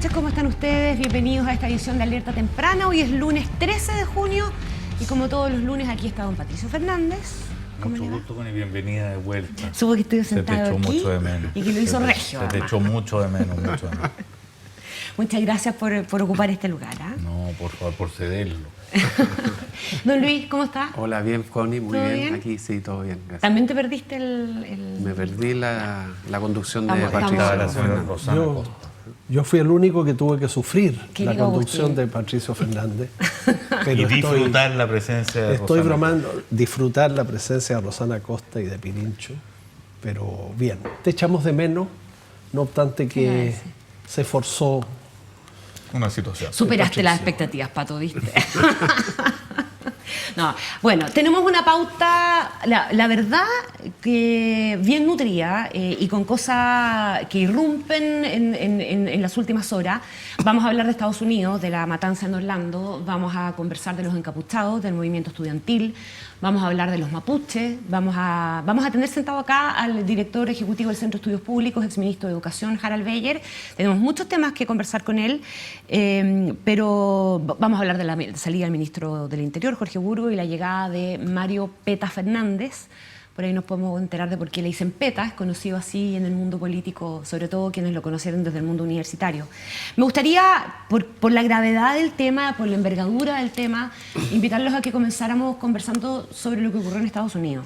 noches, ¿cómo están ustedes? Bienvenidos a esta edición de Alerta Temprana. Hoy es lunes 13 de junio y como todos los lunes aquí está don Patricio Fernández. Mucho gusto con y bienvenida de vuelta. Supo que estoy sentado aquí. Se te echó aquí mucho de menos. Y que lo hizo regio. Se te echó mucho de menos, mucho de menos. Muchas gracias por ocupar este lugar. ¿Eh? No, por favor, por cederlo. Don Luis, ¿cómo está? Hola, bien, Connie, muy bien. Aquí sí, todo bien. Gracias. ¿También te perdiste el...? Me perdí la conducción de Estamos- Patricio. Rosana Costa. Yo fui el único que tuve que sufrir ¿Qué la diga conducción usted? de Patricio Fernández. Y disfrutar la presencia de Estoy Rosana bromando, disfrutar la presencia de Rosana Costa y de Pirincho, pero bien. Te echamos de menos, no obstante ¿Qué iba a que decir? se forzó. Una situación. Superaste Patricio. las expectativas, Pato, ¿viste? No, bueno, tenemos una pauta, la verdad, que bien nutrida y con cosas que irrumpen en las últimas horas. Vamos a hablar de Estados Unidos, de la matanza en Orlando, vamos a conversar de los encapuchados, del movimiento estudiantil, vamos a hablar de los mapuches, vamos a tener sentado acá al director ejecutivo del Centro de Estudios Públicos, exministro de Educación, Harald Beyer. Tenemos muchos temas que conversar con él, pero vamos a hablar de la salida del ministro del Interior, Jorge Burgo, y la llegada de Mario Peta Fernández. Por ahí nos podemos enterar de por qué le dicen Peta, es conocido así en el mundo político, sobre todo quienes lo conocieron desde el mundo universitario. Me gustaría, por la gravedad del tema, por la envergadura del tema, invitarlos a que comenzáramos conversando sobre lo que ocurrió en Estados Unidos.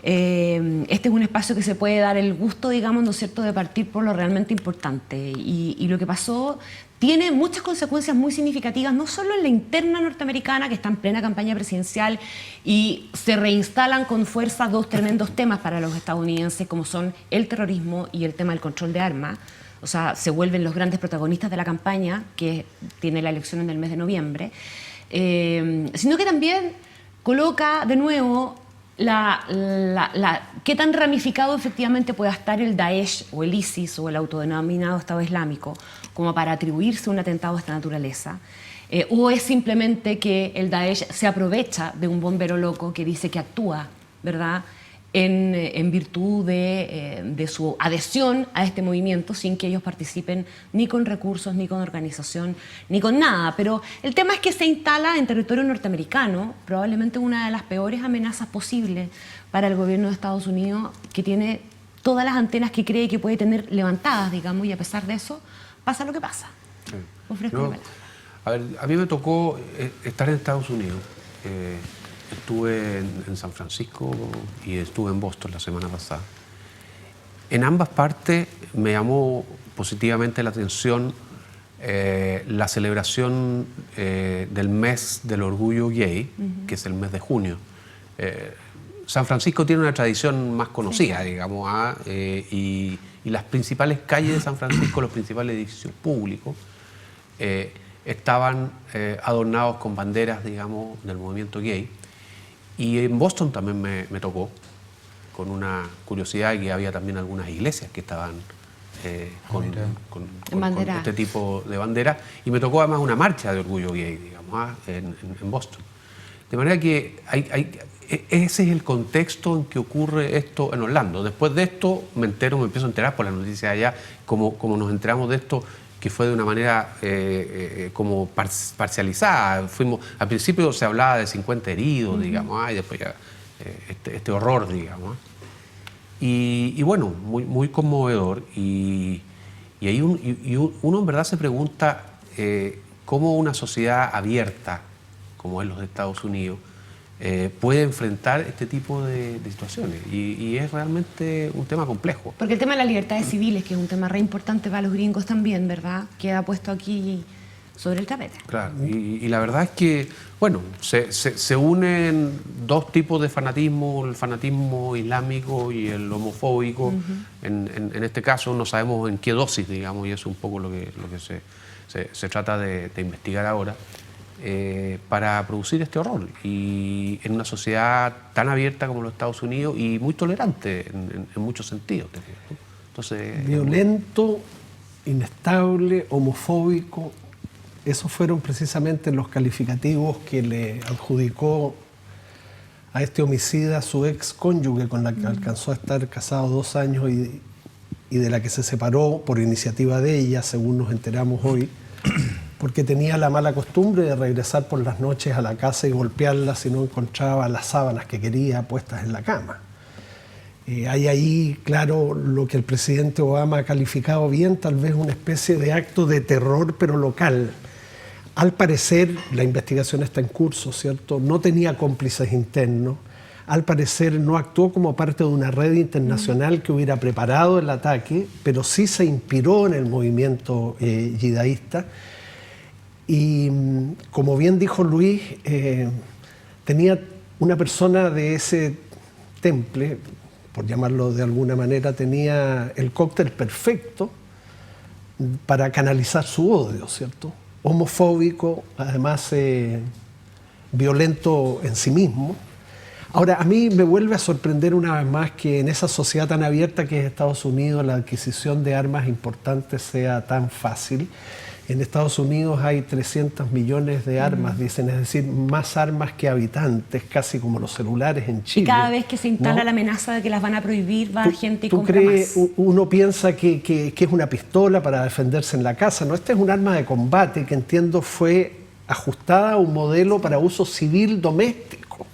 Este es un espacio que se puede dar el gusto, digamos, ¿no es cierto?, de partir por lo realmente importante. Y lo que pasó tiene muchas consecuencias muy significativas, no solo en la interna norteamericana, que está en plena campaña presidencial, y se reinstalan con fuerza dos tremendos temas para los estadounidenses, como son el terrorismo y el tema del control de armas. O sea, se vuelven los grandes protagonistas de la campaña, que tiene la elección en el mes de noviembre, sino que también coloca de nuevo qué tan ramificado efectivamente pueda estar el Daesh o el ISIS o el autodenominado Estado Islámico como para atribuirse un atentado de esta naturaleza, o es simplemente que el Daesh se aprovecha de un bombero loco que dice que actúa, ¿verdad?, en virtud de su adhesión a este movimiento sin que ellos participen ni con recursos, ni con organización, ni con nada. Pero el tema es que se instala en territorio norteamericano probablemente una de las peores amenazas posibles para el gobierno de Estados Unidos, que tiene todas las antenas que cree que puede tener levantadas, digamos, y a pesar de eso pasa lo que pasa. Sí. Ofrezco Yo, la palabra. a ver, a mí me tocó estar en Estados Unidos. Estuve en San Francisco y estuve en Boston la semana pasada. En ambas partes me llamó positivamente la atención la celebración del mes del orgullo gay, que es el mes de junio. San Francisco tiene una tradición más conocida, digamos, y las principales calles de San Francisco, los principales edificios públicos, estaban adornados con banderas, digamos, del movimiento gay. Y en Boston también me tocó, con una curiosidad, que había también algunas iglesias que estaban con este tipo de banderas. Y me tocó además una marcha de orgullo gay, digamos, en Boston. De manera que ese es el contexto en que ocurre esto en Orlando. Después de esto me empiezo a enterar por las noticias allá, como nos enteramos de esto, que fue de una manera como parcializada. Al principio se hablaba de 50 heridos, digamos, y después ya este horror, digamos. Y bueno, muy conmovedor. Y ahí uno en verdad se pregunta cómo una sociedad abierta, como es los de Estados Unidos, puede enfrentar este tipo de situaciones. Y es realmente un tema complejo. Porque el tema de las libertades civiles, que es un tema re importante para los gringos también, ¿verdad?, queda puesto aquí sobre el tapete. Claro, y la verdad es que, bueno, se unen dos tipos de fanatismo, el fanatismo islámico y el homofóbico. En este caso no sabemos en qué dosis, digamos, y eso es un poco lo que se trata de investigar ahora. Para producir este horror, y en una sociedad tan abierta como los Estados Unidos y muy tolerante en muchos sentidos. Entonces, Violento, inestable, homofóbico, esos fueron precisamente los calificativos que le adjudicó a este homicida su ex cónyuge, con la que alcanzó a estar casado 2 años y de la que se separó por iniciativa de ella, según nos enteramos hoy, porque tenía la mala costumbre de regresar por las noches a la casa y golpearla si no encontraba las sábanas que quería puestas en la cama. Hay ahí, claro, lo que el presidente Obama ha calificado bien, tal vez una especie de acto de terror, pero local. Al parecer, la investigación está en curso, ¿cierto? No tenía cómplices internos. Al parecer no actuó como parte de una red internacional que hubiera preparado el ataque, pero sí se inspiró en el movimiento yidaísta. Y como bien dijo Luis, tenía una persona de ese temple, por llamarlo de alguna manera, tenía el cóctel perfecto para canalizar su odio, ¿cierto? Homofóbico, además violento en sí mismo. Ahora, a mí me vuelve a sorprender una vez más que en esa sociedad tan abierta que es Estados Unidos la adquisición de armas importantes sea tan fácil. En Estados Unidos hay 300 millones de armas, dicen, es decir, más armas que habitantes, casi como los celulares en Chile. Y cada vez que se instala, ¿no?, la amenaza de que las van a prohibir, va gente y compra más. Uno piensa que es una pistola para defenderse en la casa, ¿no? Esta es un arma de combate que entiendo fue ajustada a un modelo para uso civil doméstico.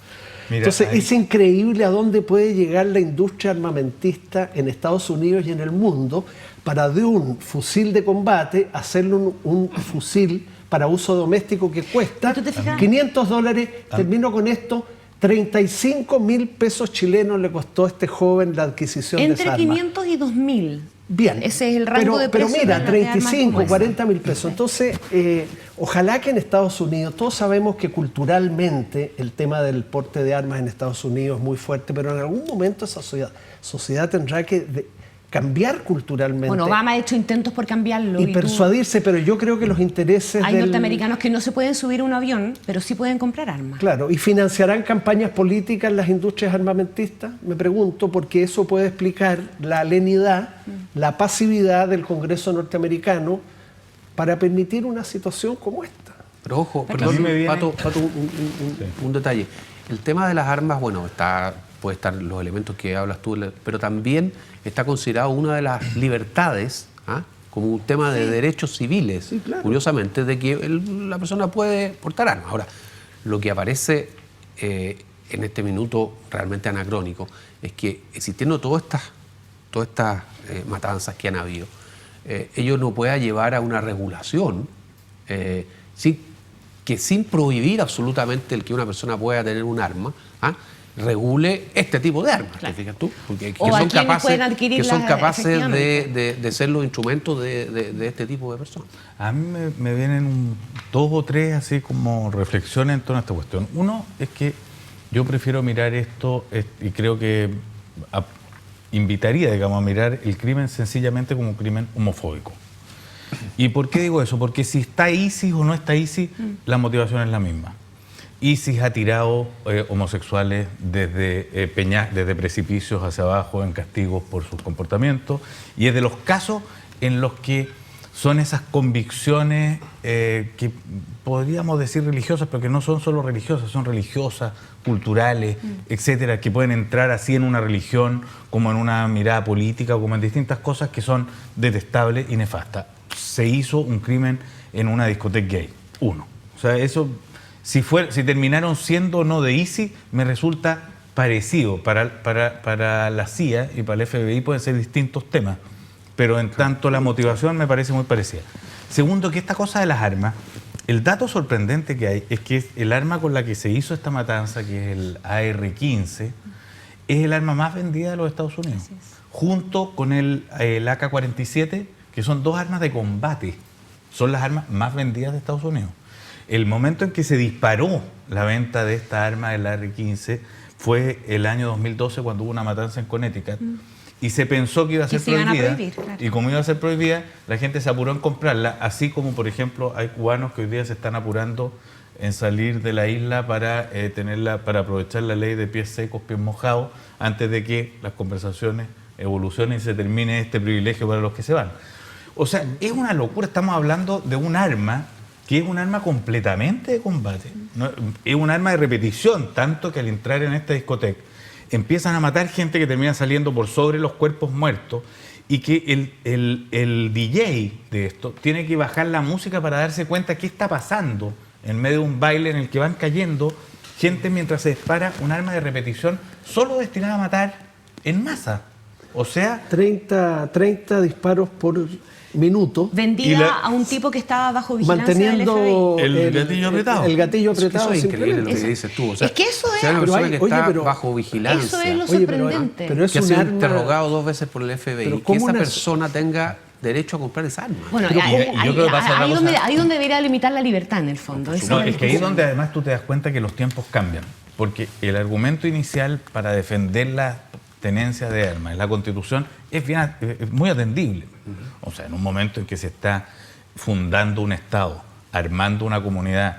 Mira, entonces es increíble a dónde puede llegar la industria armamentista en Estados Unidos y en el mundo para de un fusil de combate hacerlo un fusil para uso doméstico que cuesta $500. Termino con esto. 35.000 pesos chilenos le costó a este joven la adquisición de esa arma. Entre 500 y 2.000. Bien. Ese es el rango de precio. Pero mira, 35, 40.000 pesos. Entonces, ojalá que en Estados Unidos, todos sabemos que culturalmente el tema del porte de armas en Estados Unidos es muy fuerte, pero en algún momento esa sociedad tendrá que cambiar culturalmente. Bueno, Obama ha hecho intentos por cambiarlo. Y persuadirse, pero yo creo que los intereses hay norteamericanos que no se pueden subir a un avión, pero sí pueden comprar armas. Claro, ¿y financiarán campañas políticas las industrias armamentistas? Me pregunto, porque eso puede explicar la lenidad, la pasividad del Congreso norteamericano para permitir una situación como esta. Pero ojo, perdón, Pato, un detalle. El tema de las armas, bueno, puede estar los elementos que hablas tú, pero también está considerado una de las libertades, como un tema de derechos civiles, claro, curiosamente, de que la persona puede portar armas. Ahora, lo que aparece en este minuto realmente anacrónico es que existiendo todas estas matanzas que han habido, ello no pueda llevar a una regulación sin prohibir absolutamente el que una persona pueda tener un arma, regule este tipo de armas, claro, ¿te fijas tú? Porque que son capaces de ser los instrumentos de este tipo de personas. A mí me vienen dos o tres así como reflexiones en torno a esta cuestión. Uno es que yo prefiero mirar esto y creo que invitaría, digamos, a mirar el crimen sencillamente como un crimen homofóbico. ¿Y por qué digo eso? Porque si está ISIS o no está ISIS, la motivación es la misma. ISIS ha tirado homosexuales desde precipicios hacia abajo en castigos por sus comportamientos, y es de los casos en los que son esas convicciones que podríamos decir religiosas, pero que no son solo religiosas, son religiosas, culturales, etcétera, que pueden entrar así en una religión como en una mirada política, como en distintas cosas que son detestables y nefastas. Se hizo un crimen en una discoteca gay, uno. O sea, eso, si terminaron siendo o no de ISIS, me resulta parecido. Para la CIA y para el FBI pueden ser distintos temas, pero en tanto la motivación me parece muy parecida. Segundo, que esta cosa de las armas, el dato sorprendente que hay es que el arma con la que se hizo esta matanza, que es el AR-15, es el arma más vendida de los Estados Unidos, junto con el AK-47, que son dos armas de combate, son las armas más vendidas de Estados Unidos. El momento en que se disparó la venta de esta arma, el AR-15, fue el año 2012, cuando hubo una matanza en Connecticut, y se pensó que iba a ser prohibida, claro. Y como iba a ser prohibida, la gente se apuró en comprarla, así como, por ejemplo, hay cubanos que hoy día se están apurando en salir de la isla para para aprovechar la ley de pies secos, pies mojados, antes de que las conversaciones evolucionen y se termine este privilegio para los que se van. O sea, es una locura. Estamos hablando de un arma que es un arma completamente de combate. ¿No? Es un arma de repetición, tanto que al entrar en esta discoteca, empiezan a matar gente que termina saliendo por sobre los cuerpos muertos, y que el DJ de esto tiene que bajar la música para darse cuenta qué está pasando en medio de un baile en el que van cayendo gente mientras se dispara un arma de repetición solo destinada a matar en masa. O sea, 30 disparos por minuto. Vendida a un tipo que estaba bajo vigilancia manteniendo del FBI. el gatillo apretado. El gatillo apretado. Eso es increíble lo simplemente. que dices tú. O sea, Es que eso si hay una es- persona pero que hay- está oye, pero- bajo vigilancia, Eso es lo Oye, pero sorprendente. es que ha un sido arma. interrogado 2 veces por el FBI, Pero que ¿cómo esa una- persona tenga derecho a comprar esa arma. Bueno, Pero- y yo creo que pasa otra cosa. ahí donde debería limitar la libertad en el fondo. Esa no, la es que ahí es discusión. donde además tú te das cuenta que los tiempos cambian. Porque el argumento inicial para defender la tenencia de armas en la Constitución es muy atendible. O sea, en un momento en que se está fundando un Estado, armando una comunidad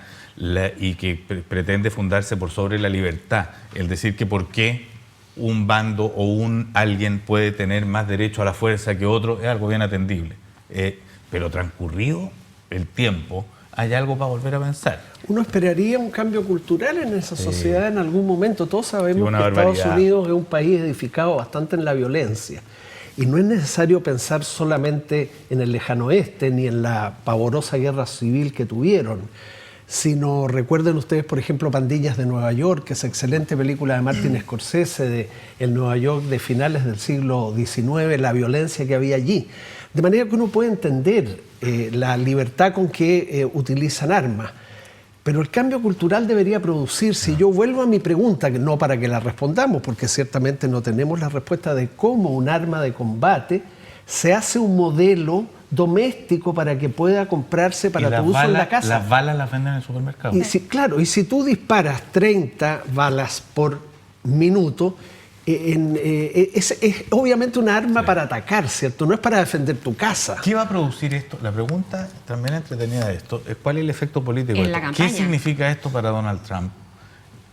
y que pretende fundarse por sobre la libertad, el decir que por qué un bando o alguien puede tener más derecho a la fuerza que otro es algo bien atendible. Pero transcurrido el tiempo, hay algo para volver a pensar. Uno esperaría un cambio cultural en esa sociedad en algún momento. Todos Sí, sabemos una que Estados barbaridad. Unidos es un país edificado bastante en la violencia. Y no es necesario pensar solamente en el lejano oeste ni en la pavorosa guerra civil que tuvieron, sino recuerden ustedes, por ejemplo, Pandillas de Nueva York, que es excelente película de Martin Scorsese, de el Nueva York de finales del siglo XIX, la violencia que había allí. De manera que uno puede entender la libertad con que utilizan armas. Pero el cambio cultural debería producirse. Y yo vuelvo a mi pregunta, que no para que la respondamos, porque ciertamente no tenemos la respuesta de cómo un arma de combate se hace un modelo doméstico para que pueda comprarse para tu uso en la casa. Las balas las venden en el supermercado. Y claro, y si tú disparas 30 balas por minuto, es obviamente un arma para atacar, ¿cierto? No es para defender tu casa. ¿Qué va a producir esto? La pregunta también entretenida de esto es cuál es el efecto político. En de la esto. campaña. ¿Qué significa esto para Donald Trump?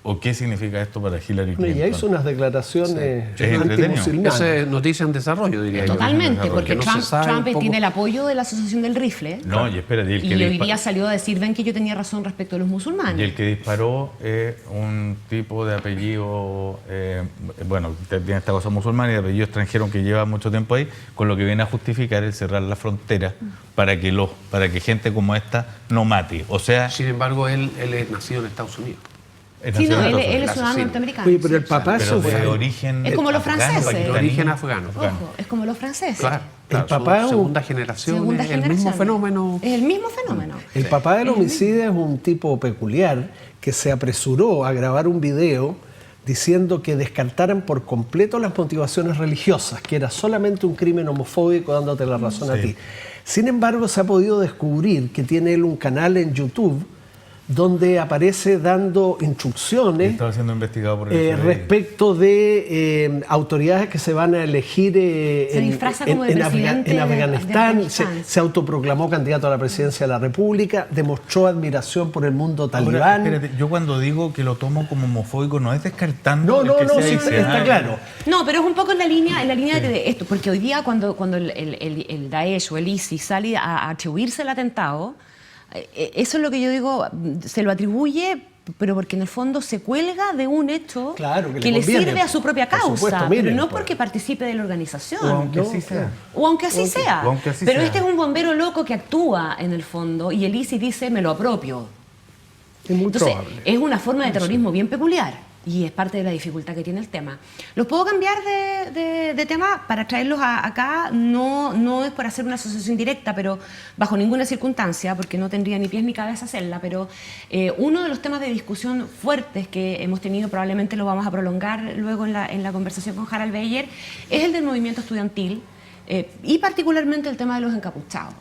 ¿O qué significa esto para Hillary Clinton? Ella hizo unas declaraciones Es entretenido. antimusulmanas. Esa es noticia en desarrollo, diría yo. Totalmente, porque no se sabe Trump un poco. tiene el apoyo de la Asociación del Rifle. No, y espérate, y el que Y hoy dispa- día salió a decir, ven que yo tenía razón respecto a los musulmanes. Y el que disparó es un tipo de apellido, bueno, tiene esta cosa musulmana y de apellido extranjero que lleva mucho tiempo ahí, con lo que viene a justificar el cerrar la frontera para que gente como esta no mate. O sea, Sin embargo, él es nacido en Estados Unidos. es Sí, no, nacional, él es el ciudadano asesino. norteamericano. Oye, pero el sí. papá pero eso de fue- origen Es como los afgano, franceses. pakistaní. De origen afgano. Ojo, es como los franceses. Claro, El papá es un- segunda generación, Segunda es el mismo generación. fenómeno. Es el mismo fenómeno. El papá del homicida es un tipo peculiar que se apresuró a grabar un video diciendo que descartaran por completo las motivaciones religiosas, que era solamente un crimen homofóbico, dándote la razón a Sí. ti. Sin embargo, se ha podido descubrir que tiene él un canal en YouTube donde aparece dando instrucciones Estaba siendo investigado por el FBI. respecto de autoridades que se van a elegir Se disfraza como de presidente en de Afganistán. Afganistán. Se autoproclamó candidato a la presidencia de la República, demostró admiración por el mundo Ahora, talibán. espérate, yo cuando digo que lo tomo como homofóbico no es descartando No, el que sea sí, haitiano. está claro. No, pero es un poco en la línea de esto, porque hoy día cuando el Daesh o el ISIS sale a atribuirse el atentado, eso es lo que yo digo, se lo atribuye, pero porque en el fondo se cuelga de un hecho Claro, que le que le conviene. sirve a su propia Por causa, supuesto, pero miren, no pues. porque participe de la organización. O aunque No, sí sea. O aunque así sea. o aunque así Pero sea. este es un bombero loco que actúa en el fondo y el ISIS dice, me lo apropio. Es muy Entonces, probable. es una forma de terrorismo bien peculiar y es parte de la dificultad que tiene el tema. ¿Los puedo cambiar de tema para traerlos acá? No es por hacer una asociación directa, pero bajo ninguna circunstancia, porque no tendría ni pies ni cabeza hacerla, pero uno de los temas de discusión fuertes que hemos tenido, probablemente lo vamos a prolongar luego en la conversación con Harald Beyer, es el del movimiento estudiantil y particularmente el tema de los encapuchados.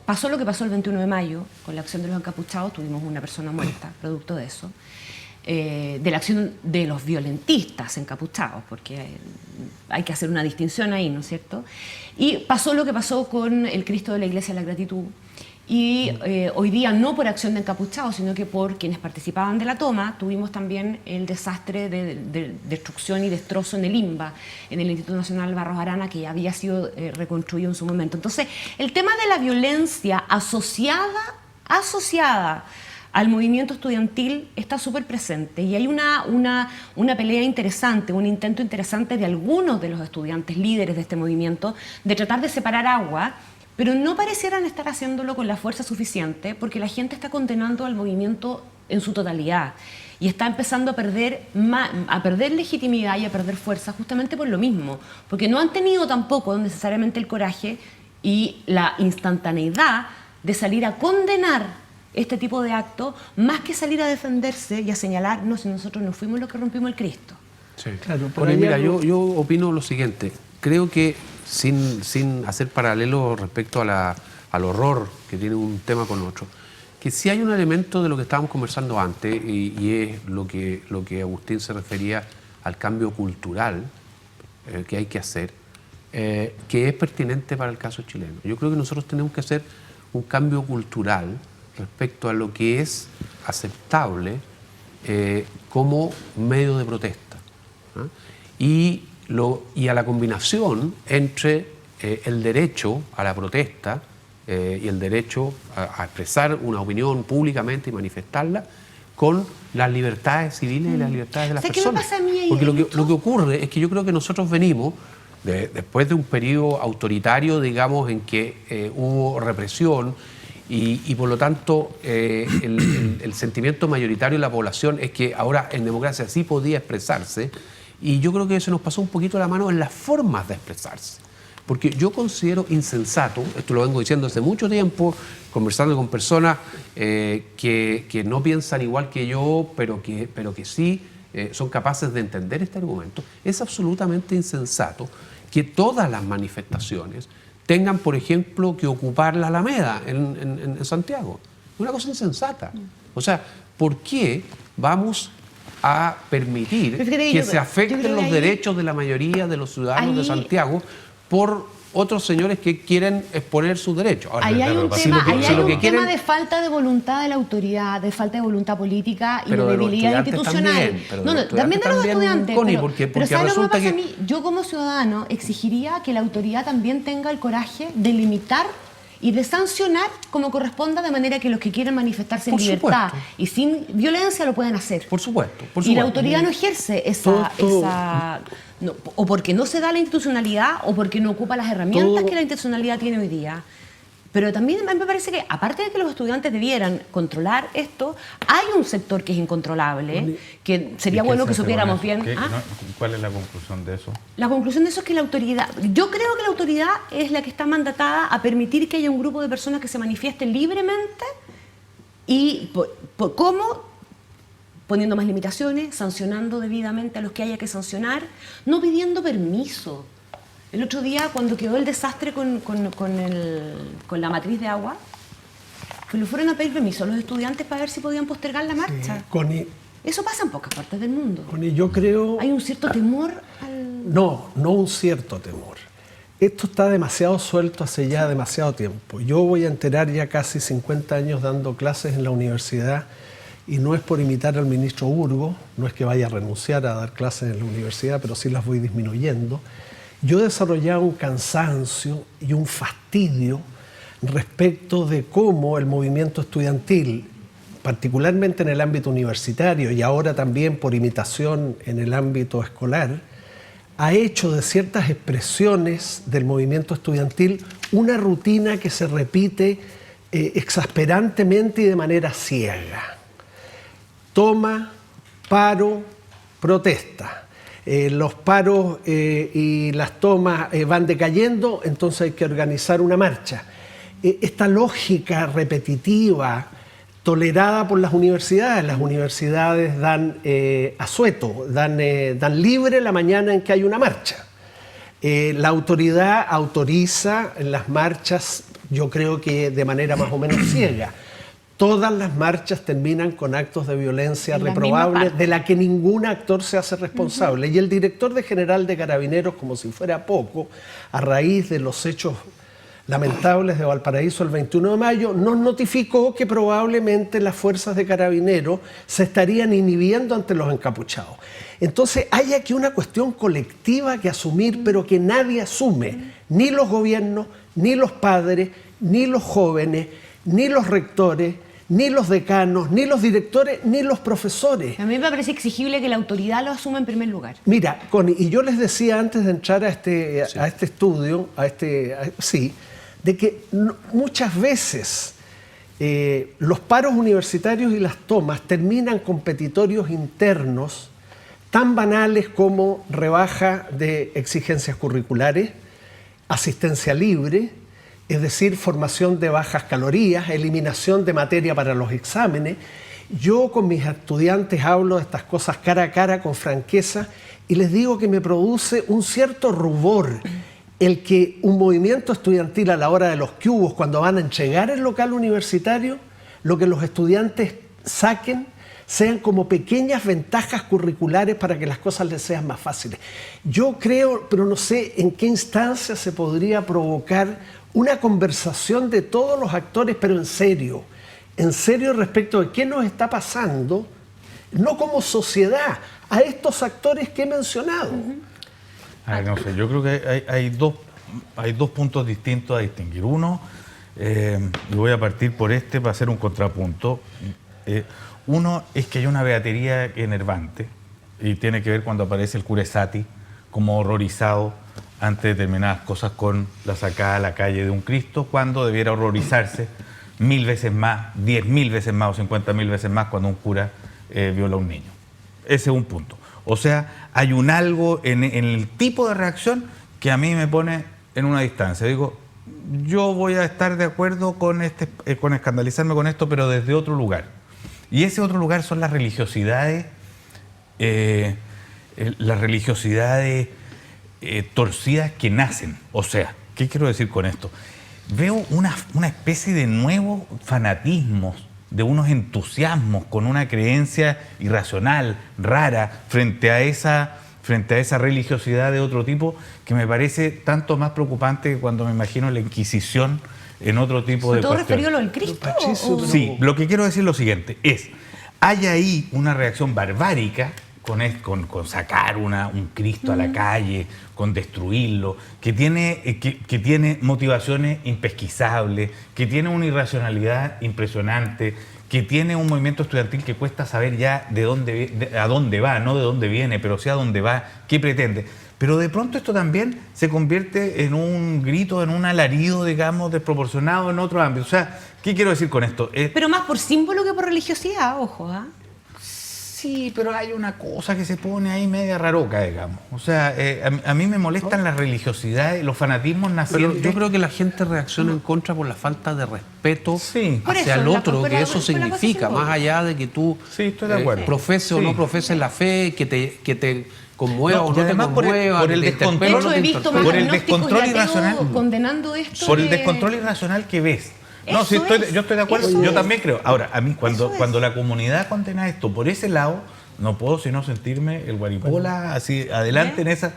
Pasó lo que pasó el 21 de mayo con la acción de los encapuchados, tuvimos una persona muerta producto de eso, de la acción de los violentistas encapuchados, porque hay que hacer una distinción ahí, ¿no es cierto? Y pasó lo que pasó con el Cristo de la Iglesia de la Gratitud. Y hoy día, no por acción de encapuchados, sino que por quienes participaban de la toma, tuvimos también el desastre de destrucción y destrozo en el INBA, en el Instituto Nacional Barros Arana, que ya había sido reconstruido en su momento. Entonces, el tema de la violencia asociada al movimiento estudiantil está súper presente y hay una pelea interesante, un intento interesante de algunos de los estudiantes líderes de este movimiento de tratar de separar agua, pero no parecieran estar haciéndolo con la fuerza suficiente porque la gente está condenando al movimiento en su totalidad y está empezando a perder legitimidad y a perder fuerza justamente por lo mismo, porque no han tenido tampoco necesariamente el coraje y la instantaneidad de salir a condenar este tipo de actos, más que salir a defenderse y a señalar, no, si nosotros no fuimos los que rompimos el Cristo. Sí. Claro, Porque mira, yo opino lo siguiente. Creo que sin hacer paralelo respecto al horror que tiene un tema con otro, que sí hay un elemento de lo que estábamos conversando antes y es lo que Agustín se refería al cambio cultural que hay que hacer, que es pertinente para el caso chileno. Yo creo que nosotros tenemos que hacer un cambio cultural respecto a lo que es aceptable como medio de protesta, ¿no? Y a la combinación entre el derecho a la protesta y el derecho a expresar una opinión públicamente y manifestarla con las libertades civiles y las libertades de las personas. ¿Qué me pasa a mí ahí? Porque lo que ocurre es que yo creo que nosotros venimos después de un periodo autoritario, digamos, en que hubo represión y por lo tanto el sentimiento mayoritario de la población es que ahora en democracia sí podía expresarse, y yo creo que eso nos pasó un poquito la mano en las formas de expresarse. Porque yo considero insensato, esto lo vengo diciendo hace mucho tiempo, conversando con personas que no piensan igual que yo, pero que sí son capaces de entender este argumento. Es absolutamente insensato que todas las manifestaciones tengan, por ejemplo, que ocupar la Alameda en Santiago. Es una cosa insensata. O sea, ¿por qué vamos a permitir que se afecten los derechos de la mayoría de los ciudadanos de Santiago por otros señores que quieren exponer sus derechos? Ahora, ahí hay un quieren... tema de falta de voluntad de la autoridad, de falta de voluntad política y pero de debilidad también, institucional. También de los estudiantes. Connie, pero ¿sabes lo que pasa a mí? Yo como ciudadano exigiría que la autoridad también tenga el coraje de limitar y de sancionar como corresponda, de manera que los que quieran manifestarse en libertad y sin violencia lo puedan hacer. Por supuesto. Y la autoridad no ejerce no, o porque no se da la institucionalidad o porque no ocupa las herramientas que la institucionalidad tiene hoy día. Pero también me parece que, aparte de que los estudiantes debieran controlar esto, hay un sector que es incontrolable, que sería bueno que supiéramos bien. ¿Cuál es la conclusión de eso? La conclusión de eso es que la autoridad, yo creo que la autoridad es la que está mandatada a permitir que haya un grupo de personas que se manifiesten libremente y ¿cómo? Poniendo más limitaciones, sancionando debidamente a los que haya que sancionar, no pidiendo permiso. El otro día, cuando quedó el desastre con la matriz de agua, que le fueron a pedir permiso a los estudiantes para ver si podían postergar la marcha. Sí, Connie, eso pasa en pocas partes del mundo. Connie, yo creo... Hay un cierto temor al... No un cierto temor. Esto está demasiado suelto hace ya demasiado tiempo. Yo voy a enterar ya casi 50 años dando clases en la universidad, y no es por imitar al ministro Burgos, no es que vaya a renunciar a dar clases en la universidad, pero sí las voy disminuyendo. Yo desarrollaba un cansancio y un fastidio respecto de cómo el movimiento estudiantil, particularmente en el ámbito universitario y ahora también por imitación en el ámbito escolar, ha hecho de ciertas expresiones del movimiento estudiantil una rutina que se repite exasperantemente y de manera ciega. Toma, paro, protesta. Los paros y las tomas van decayendo, entonces hay que organizar una marcha. Esta lógica repetitiva, tolerada por las universidades dan asueto, dan libre la mañana en que hay una marcha. La autoridad autoriza las marchas, yo creo que de manera más o menos ciega. Todas las marchas terminan con actos de violencia reprobables de la que ningún actor se hace responsable. Y el director general de Carabineros, como si fuera poco, a raíz de los hechos lamentables de Valparaíso el 21 de mayo, nos notificó que probablemente las fuerzas de Carabineros se estarían inhibiendo ante los encapuchados. Entonces hay aquí una cuestión colectiva que asumir, pero que nadie asume, ni los gobiernos, ni los padres, ni los jóvenes, ni los rectores, ni los decanos, ni los directores, ni los profesores. A mí me parece exigible que la autoridad lo asuma en primer lugar. Mira, Connie, y yo les decía antes de entrar a este estudio, de que muchas veces los paros universitarios y las tomas terminan competitorios internos tan banales como rebaja de exigencias curriculares, asistencia libre, es decir, formación de bajas calorías, eliminación de materia para los exámenes. Yo con mis estudiantes hablo de estas cosas cara a cara, con franqueza, y les digo que me produce un cierto rubor el que un movimiento estudiantil a la hora de los cubos, cuando van a entregar el local universitario, lo que los estudiantes saquen sean como pequeñas ventajas curriculares para que las cosas les sean más fáciles. Yo creo, pero no sé en qué instancia se podría provocar una conversación de todos los actores, pero en serio respecto de qué nos está pasando, no como sociedad, a estos actores que he mencionado. No sé, yo creo que hay dos puntos distintos a distinguir. Uno, y voy a partir por para hacer un contrapunto. Uno es que hay una beatería enervante y tiene que ver cuando aparece el cura Sati como horrorizado ante determinadas cosas con la sacada a la calle de un Cristo, cuando debiera horrorizarse 1000 veces más, 10.000 veces más o 50.000 veces más cuando un cura viola a un niño. Ese es un punto. O sea, hay un algo en el tipo de reacción que a mí me pone en una distancia. Digo, yo voy a estar de acuerdo con escandalizarme con esto, pero desde otro lugar. Y ese otro lugar son las religiosidades, torcidas que nacen. O sea, ¿qué quiero decir con esto? Veo una especie de nuevos fanatismos, de unos entusiasmos con una creencia irracional, rara, frente a esa religiosidad de otro tipo, que me parece tanto más preocupante que cuando me imagino la Inquisición en otro tipo de ¿Todo cuestiones. referido a lo del Cristo? Sí, lo que quiero decir es lo siguiente, hay ahí una reacción barbárica con sacar un Cristo a la calle, con destruirlo, que tiene motivaciones impesquisables, que tiene una irracionalidad impresionante, que tiene un movimiento estudiantil que cuesta saber ya a dónde va, no de dónde viene, pero sí a dónde va, qué pretende. Pero de pronto esto también se convierte en un grito, en un alarido, digamos, desproporcionado en otro ámbito. O sea, ¿qué quiero decir con esto? Pero más por símbolo que por religiosidad, ojo, ¿ah? Sí, pero hay una cosa que se pone ahí media raroca, digamos. O sea, a mí me molestan las religiosidades, los fanatismos nacientes. Pero yo creo que la gente reacciona en contra por la falta de respeto Por hacia eso, el otro, que eso por la significa, cosa más allá de que tú estoy de acuerdo. profeses o no profeses la fe, que te conmueva o no te conmueva, por el De hecho, he visto más por el agnósticos y descontrol ateos irracional, condenando esto. por el descontrol irracional que ves. No, sí, yo estoy de acuerdo, Eso yo es. también creo. Ahora, a mí cuando la comunidad condena esto por ese lado, no puedo sino sentirme el guaripola así adelante en esa.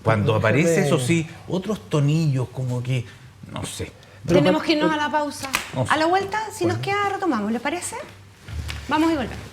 Cuando aparece, eso sí, otros tonillos como que, no sé. Tenemos que irnos a la pausa. No sé. A la vuelta, si nos queda, retomamos, ¿les parece? Vamos y volvemos.